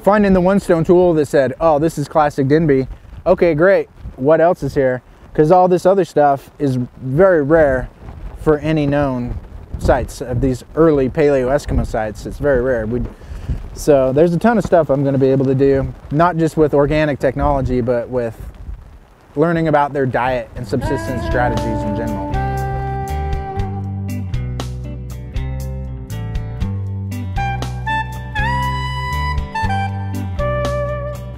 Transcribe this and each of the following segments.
finding the one stone tool that said, oh, this is classic Denby. Okay, great. What else is here? Because all this other stuff is very rare for any known sites of these early Paleo-Eskimo sites. It's very rare. So there's a ton of stuff I'm going to be able to do, not just with organic technology, but with learning about their diet and subsistence strategies in general.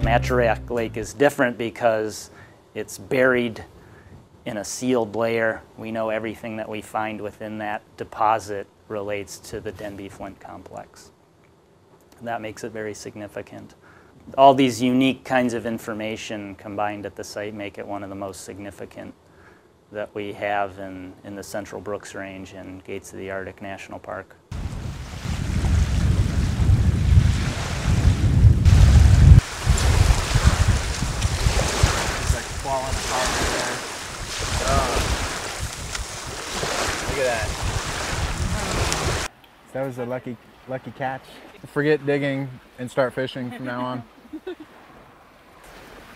Matcharak Lake is different because it's buried in a sealed layer. We know everything that we find within that deposit relates to the Denby Flint complex. That makes it very significant. All these unique kinds of information combined at the site make it one of the most significant that we have in the Central Brooks Range and Gates of the Arctic National Park. Falling apart right there. Look at that. That was a lucky catch. Forget digging and start fishing from now on.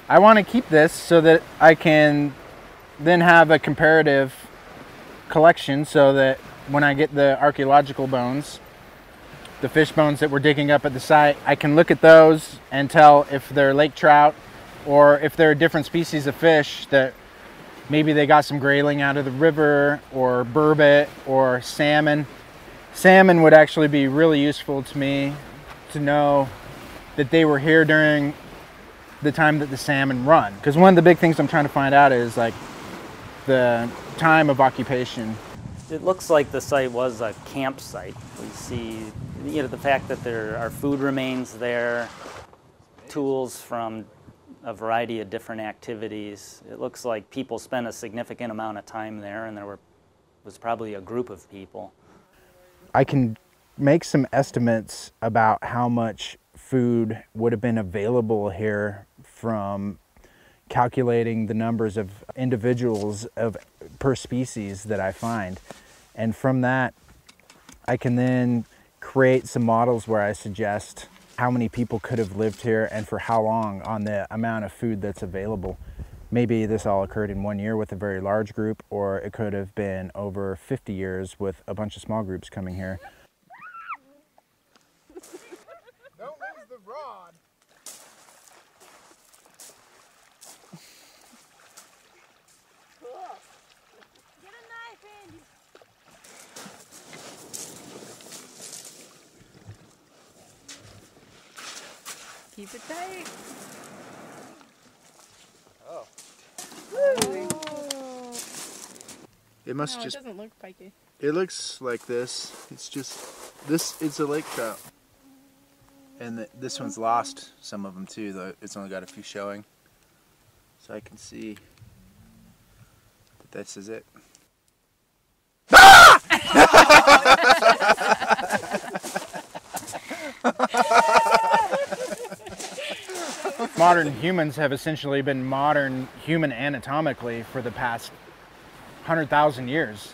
I want to keep this so that I can then have a comparative collection, so that when I get the archaeological bones, the fish bones that we're digging up at the site, I can look at those and tell if they're lake trout, or if there are different species of fish that maybe they got some grayling out of the river, or burbot, or salmon. Salmon would actually be really useful to me to know that they were here during the time that the salmon run. Because one of the big things I'm trying to find out is like the time of occupation. It looks like the site was a campsite. We see, the fact that there are food remains there, tools from a variety of different activities. It looks like people spent a significant amount of time there, and there was probably a group of people. I can make some estimates about how much food would have been available here from calculating the numbers of individuals per species that I find. And from that, I can then create some models where I suggest how many people could have lived here and for how long on the amount of food that's available. Maybe this all occurred in 1 year with a very large group, or it could have been over 50 years with a bunch of small groups coming here. Don't lose the rod. Get a knife, Andy. Keep it tight. Oh. It must No, just. it doesn't look pikey. It looks like this. It's just this. It's a lake trout, and this one's lost some of them too. Though it's only got a few showing, so I can see that this is it. Modern humans have essentially been modern human anatomically for the past 100,000 years.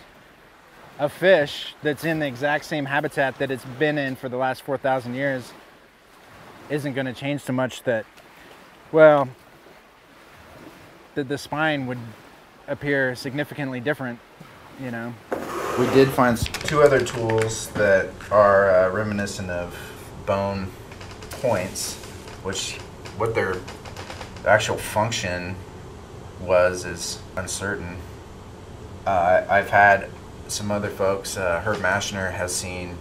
A fish that's in the exact same habitat that it's been in for the last 4,000 years isn't going to change so much that, well, that the spine would appear significantly different, you know. We did find two other tools that are reminiscent of bone points, which what their actual function was is uncertain. I've had some other folks, Herb Mashner has seen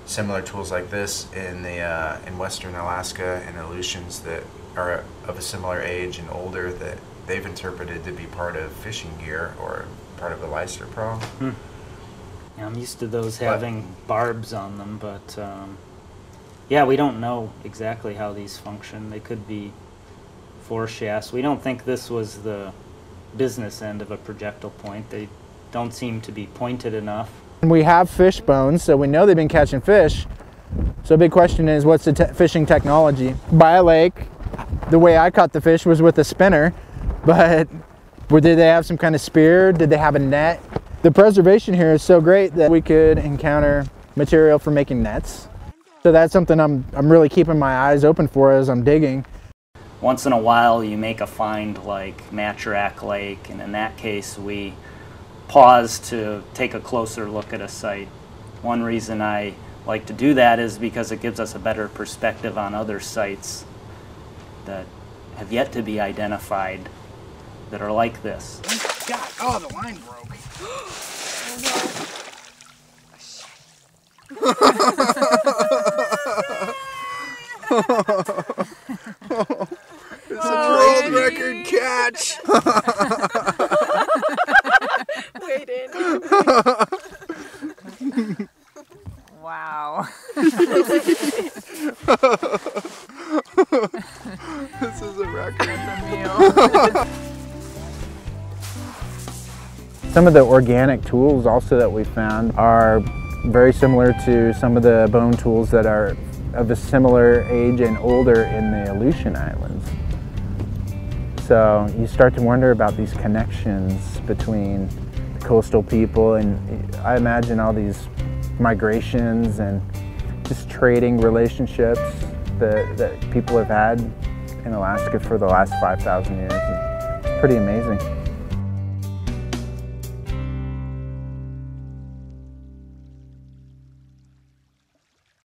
similar tools like this in western Alaska in Aleutians that are of a similar age and older that they've interpreted to be part of fishing gear or part of the Leicester prong. Yeah, I'm used to those having barbs on them, but yeah, we don't know exactly how these function. They could be foreshafts. We don't think this was the business end of a projectile point. They don't seem to be pointed enough. We have fish bones, so we know they've been catching fish. So a big question is, what's the fishing technology? By a lake, the way I caught the fish was with a spinner, but did they have some kind of spear? Did they have a net? The preservation here is so great that we could encounter material for making nets. So that's something I'm really keeping my eyes open for as I'm digging. Once in a while you make a find like Matcharak Lake, and in that case we pause to take a closer look at a site. One reason I like to do that is because it gives us a better perspective on other sites that have yet to be identified that are like this. God, oh, the line broke. It's a world record catch. Wait in. Wow. This is a record. Some of the organic tools also that we found are very similar to some of the bone tools that are of a similar age and older in the Aleutian Islands. So you start to wonder about these connections between the coastal people, and I imagine all these migrations and just trading relationships that people have had in Alaska for the last 5,000 years. It's pretty amazing.